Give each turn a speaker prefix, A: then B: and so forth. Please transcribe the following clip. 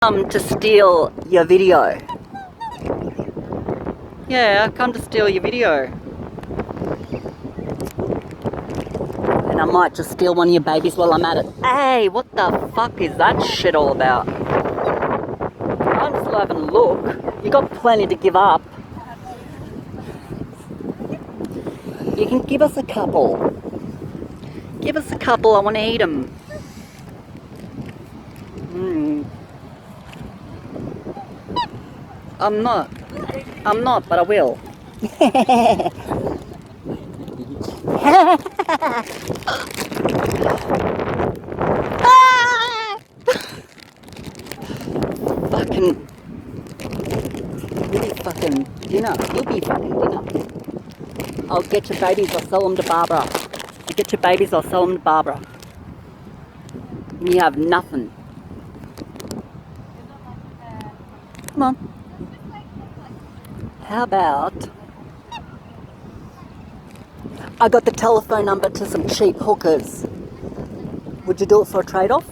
A: To steal your video. Yeah, I come to steal your video. And I might just steal one of your babies while I'm at it. Hey, what the fuck is that shit all about? I'm still having a look. You got plenty to give up. You can give us a couple. Give us a couple, I want to eat them. I'm not, but I will. Fucking, you'll be fucking dinner. You'll be fucking dinner. I'll get your babies, I'll sell them to Barbara. You get your babies, I'll sell them to Barbara. And you have nothing. Come on. How about I got the telephone number to some cheap hookers. Would you do it for a trade-off?